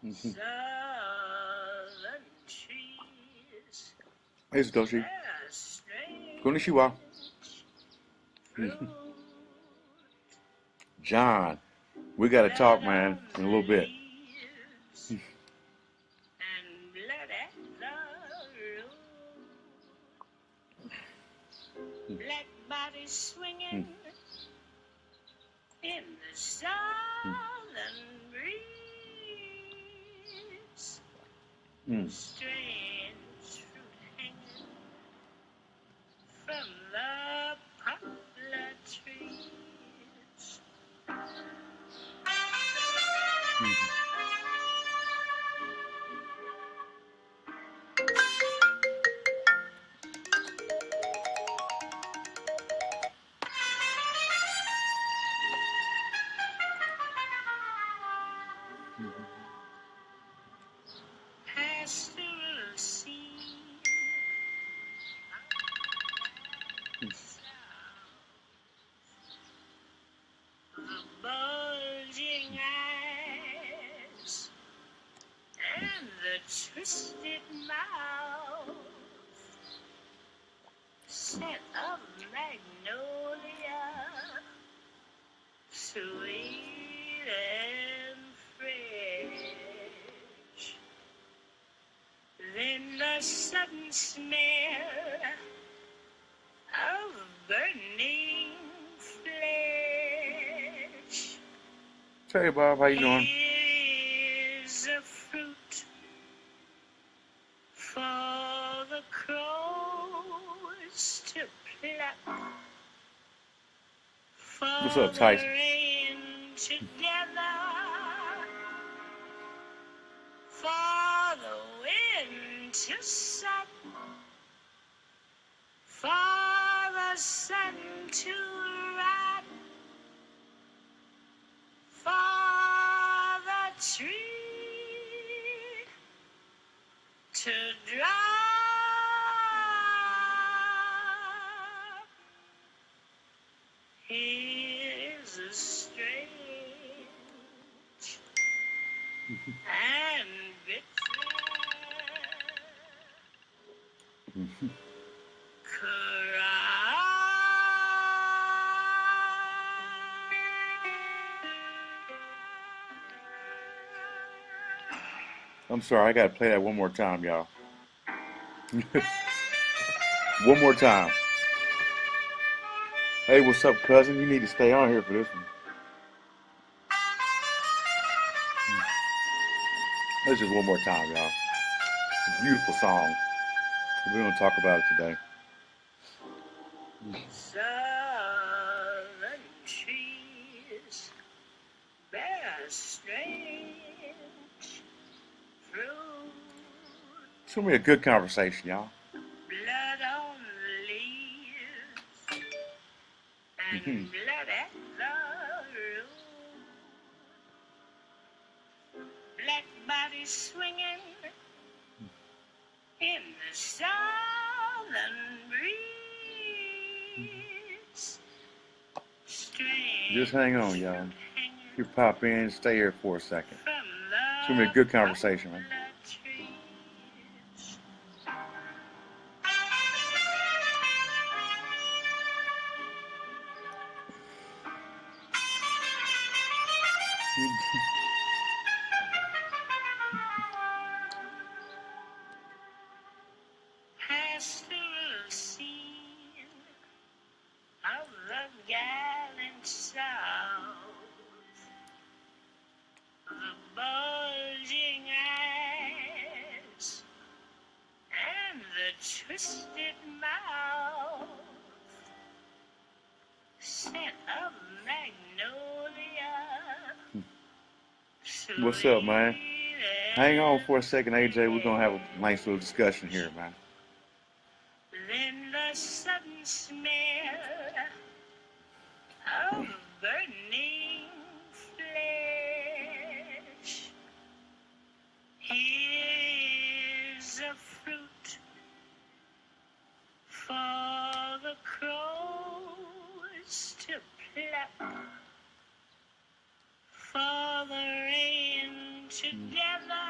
Mm-hmm. Southern trees. Hey, Satoshi. They're strange Konnichiwa. fruit. John, we got to talk, Blood man, on in a the little bit. leaves and blood at the root. Black bodies swinging in the southern breeze. Strange fruit hanging from the poplar trees. Pastoral scene, the bulging eyes and the twisted mouth, scent of magnolia, sweet and fresh. Then the sudden smell of burning flesh. Hey, Bob, how you doing? Here's a fruit for the crows to pluck. What's For up, the Tyson? rain together. For the wind to suck. For the sun to rot. For the tree to drop. Here's a strange and bitter I'm sorry, I got to play that one more time, y'all. One more time. Hey, what's up, cousin? You need to stay on here for this one. This is one more time, y'all. It's a beautiful song. We're going to talk about it today. southern trees bear strange fruit. It's going to be a good conversation, y'all. Blood on the leaves and blood at the root. Black bodies swinging in the southern breeze. Strange Just hang on, y'all. hanging You pop in, stay here for a second. from It's going to be a good conversation, man. poplar trees. Pastoral scene of the gallant South, the bulging eyes and the twisted mouth, scent of magnolia. What's up, man? Sweet Hang on and for a second, AJ. We're going to have a nice little discussion here, man. then the sudden smell of burning flesh. Here's a fruit for the crows to pluck. For the rain together.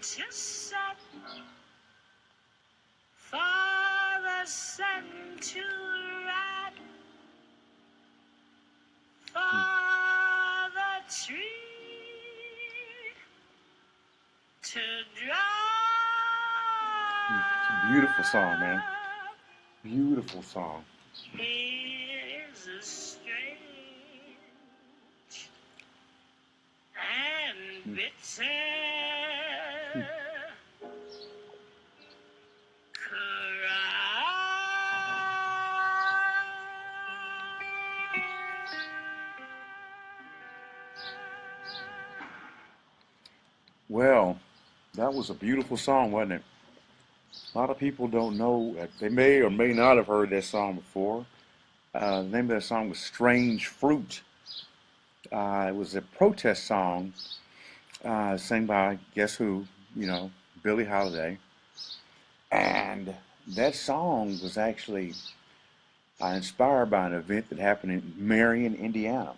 to set, for the sun to rise, for the tree to drop. It's a beautiful song, man. Beautiful song. Here's a strange and bitter Well, that was a beautiful song, wasn't it? A lot of people don't know. They may or may not have heard that song before. The name of that song was Strange Fruit. It was a protest song sang by, guess who? Billie Holiday. And that song was actually inspired by an event that happened in Marion, Indiana.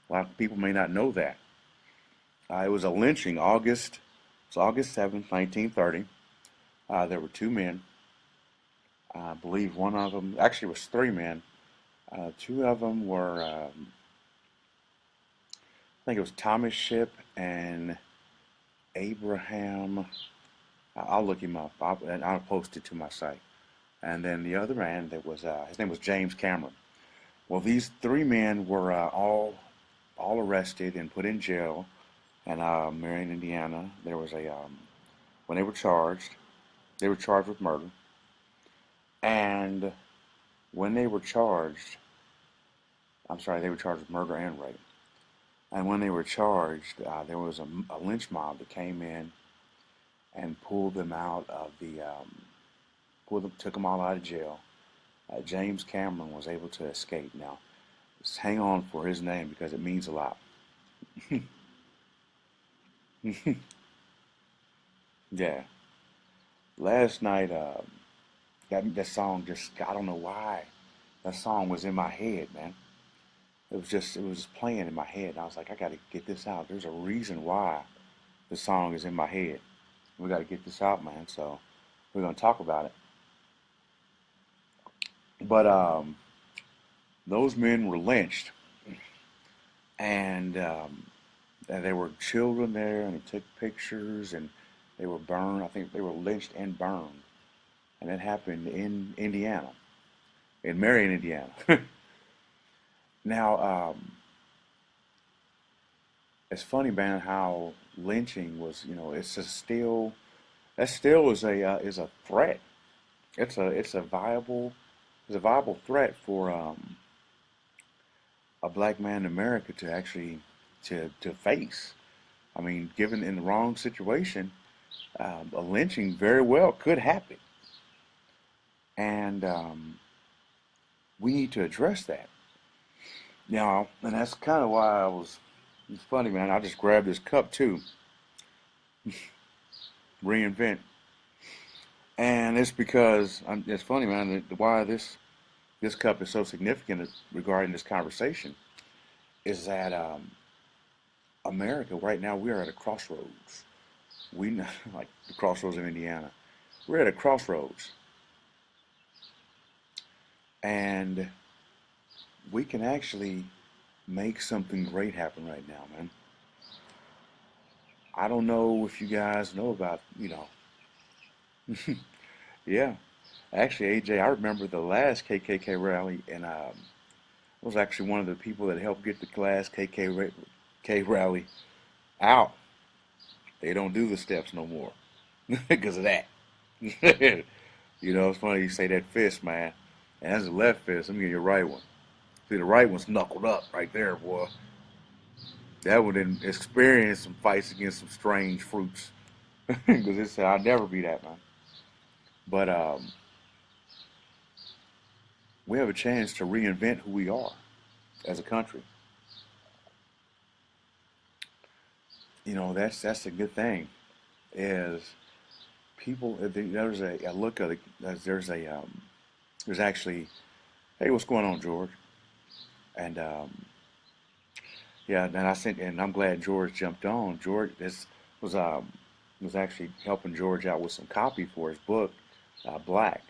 A lot of people may not know that. It was a lynching, August 7th, 1930. There were two men. I believe one of them, actually it was three men. Two of them were, I think it was Thomas Shipp and Abraham. I'll look him up. I'll post it to my site. And then the other man, his name was James Cameron. Well, these three men were all arrested and put in jail in Marion, Indiana. There was when they were charged with murder. And when they were charged, they were charged with murder and rape. And when they were charged, there was a lynch mob that came in and pulled them out of took them all out of jail. James Cameron was able to escape. Now, just hang on for his name because it means a lot. Yeah. Last night, that song I don't know why, that song was in my head, man. It was just playing in my head. And I was like, I got to get this out. There's a reason why the song is in my head. We got to get this out, man. So we're going to talk about it. But those men were lynched, and there were children there, and they took pictures, and they were burned. I think they were lynched and burned, and it happened in Indiana, in Marion, Indiana. Now, it's funny, man, how lynching was. That still is a threat. It's a viable threat for a black man in America to actually to face. I mean, given in the wrong situation, a lynching very well could happen, and we need to address that. Now, and that's kind of why it's funny, man. I just grabbed this cup too, Reinvent, and it's because it's funny, man. Why this cup is so significant regarding this conversation is that America right now, we are at a crossroads. We know, like the crossroads of Indiana. We're at a crossroads, and we can actually make something great happen right now, man. I don't know if you guys know about, yeah. Actually, AJ, I remember the last KKK rally, and I was actually one of the people that helped get the last KKK rally out. They don't do the steps no more because of that. It's funny you say that fist, man. And that's the left fist. Let me get your right one. See, the right one's knuckled up right there, boy. That one didn't experience some fights against some strange fruits. Because it said, I'll never be that, man. But we have a chance to reinvent who we are as a country. That's a good thing. Is people there's a look at it, there's actually, hey, what's going on, George? And yeah, and I'm glad George jumped on. George, this was was actually helping George out with some copy for his book, Black.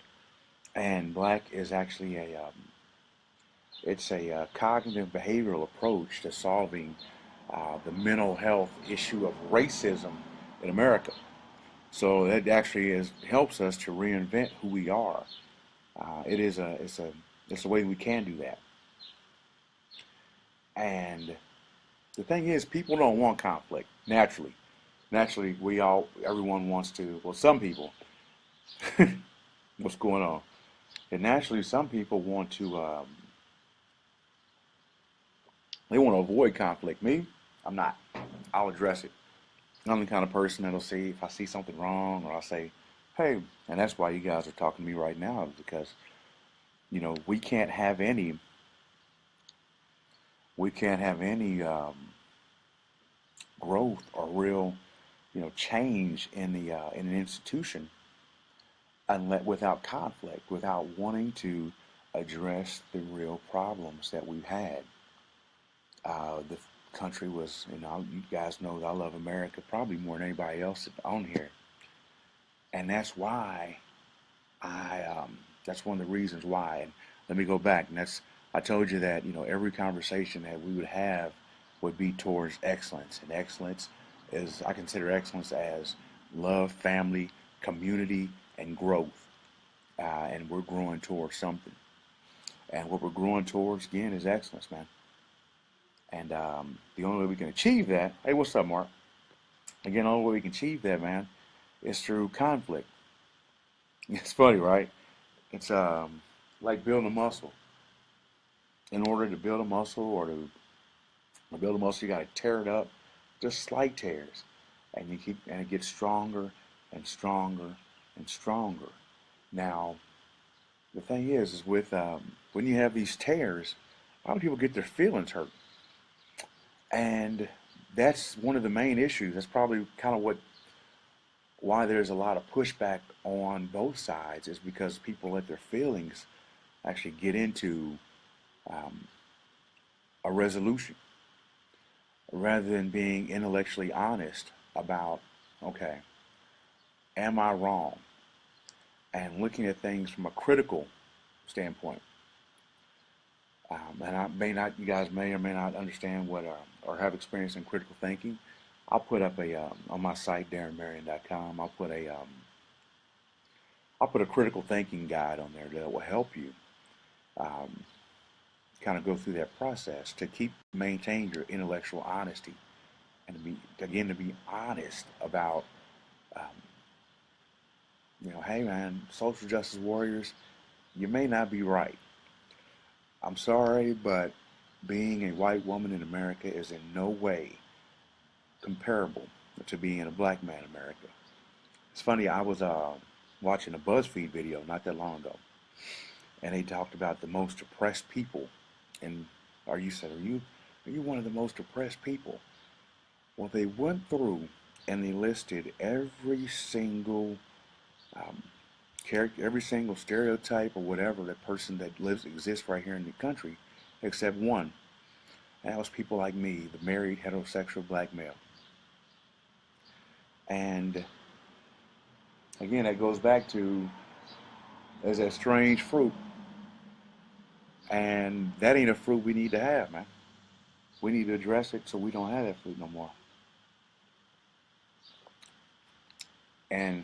And Black is actually a cognitive behavioral approach to solving the mental health issue of racism in America. So that actually helps us to reinvent who we are. It's a way we can do that. And the thing is, people don't want conflict naturally. Naturally, everyone wants to. Well, some people. What's going on? And naturally, some people want to. They want to avoid conflict. Me, I'm not. I'll address it. I'm the kind of person that'll see if I see something wrong, or I'll say, "Hey," and that's why you guys are talking to me right now, because we can't have any. We can't have any growth or real, change in an institution without conflict, without wanting to address the real problems that we've had. The country was, you guys know that I love America probably more than anybody else on here, and that's why that's one of the reasons why. And let me go back, and I told you that every conversation that we would have would be towards excellence, and I consider excellence as love, family, community, and growth, and we're growing towards something, and what we're growing towards again is excellence, man. And the only way we can achieve that, hey, what's up, Mark? Again, the only way we can achieve that, man, is through conflict. It's funny, right? It's like building a muscle. In order to build a muscle or to build a muscle, you got to tear it up, just slight tears, and it gets stronger and stronger and stronger. Now, the thing is with when you have these tears, a lot of people get their feelings hurt. And that's one of the main issues. That's probably kind of why there's a lot of pushback on both sides, is because people let their feelings actually get into a resolution rather than being intellectually honest about, okay, am I wrong? And looking at things from a critical standpoint. You guys may or may not understand what or have experience in critical thinking. I'll put up on my site, darrenmarion.com, I'll put a critical thinking guide on there that will help you kind of go through that process to maintain your intellectual honesty, and to be honest about, hey man, social justice warriors, you may not be right. I'm sorry, but being a white woman in America is in no way comparable to being a black man in America. It's funny, I was watching a BuzzFeed video not that long ago, and they talked about the most oppressed people. And are you one of the most oppressed people? Well, they went through and they listed every single character, every single stereotype or whatever that person that exists right here in the country, except one. And that was people like me, the married heterosexual black male. And again, that goes back to there's that strange fruit, and that ain't a fruit we need to have, man. We need to address it so we don't have that fruit no more. And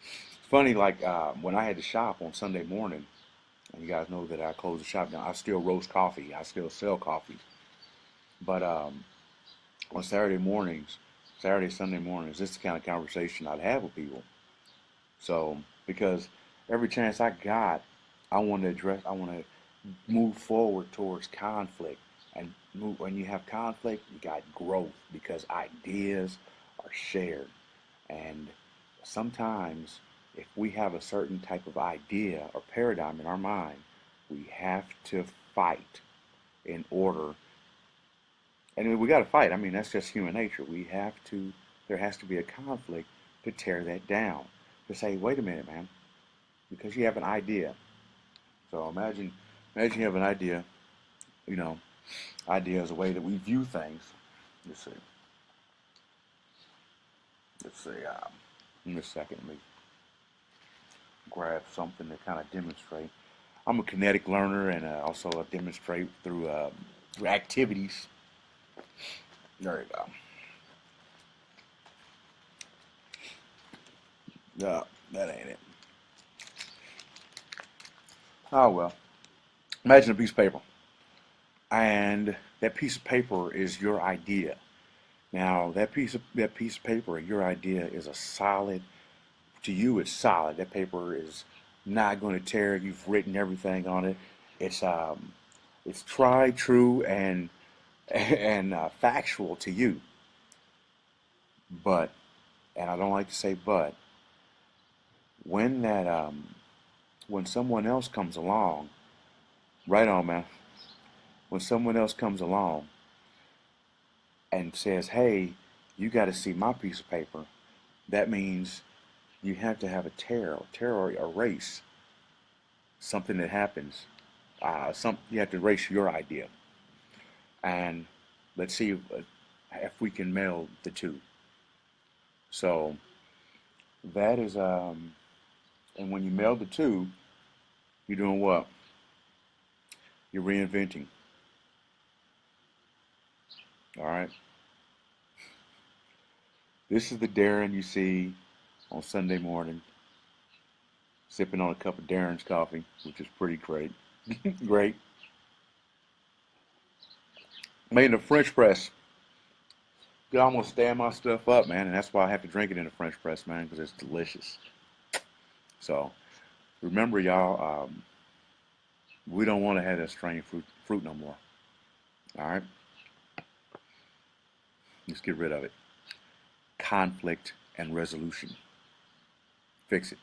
it's funny, like when I had to shop on Sunday morning, and you guys know that I close the shop down. I still roast coffee. I still sell coffee. But on Sunday mornings, this is the kind of conversation I'd have with people. So, because every chance I got, I want to move forward towards conflict. And when you have conflict, you got growth because ideas are shared. And sometimes, if we have a certain type of idea or paradigm in our mind, we have to fight in order. And we got to fight. I mean, that's just human nature. There has to be a conflict to tear that down. To say, wait a minute, man, because you have an idea. So imagine you have an idea, idea is a way that we view things. You see. let's see, in a second, let me grab something to kind of demonstrate. I'm a kinetic learner and also demonstrate through activities. There you go. No, that ain't it. Oh well. Imagine a piece of paper, and that piece of paper is your idea. Now that piece of paper, your idea is a solid. To you, it's solid. That paper is not going to tear. You've written everything on it. It's it's tried, true, and factual to you. But, and I don't like to say but, when that when someone else comes along, right on, man. When someone else comes along and says, "Hey, you got to see my piece of paper," that means you have to have a tear or erase something that happens. You have to erase your idea, and let's see if we can meld the two. So that is, and when you meld the two, you're doing what? You're reinventing. All right. This is the Darren you see on Sunday morning, sipping on a cup of Darren's coffee, which is pretty great. Great. Made in a French press. Could almost stand my stuff up, man, and that's why I have to drink it in a French press, man, because it's delicious. So remember, y'all, we don't want to have that strained fruit no more. All right, let's get rid of it. Conflict and resolution. Fix it.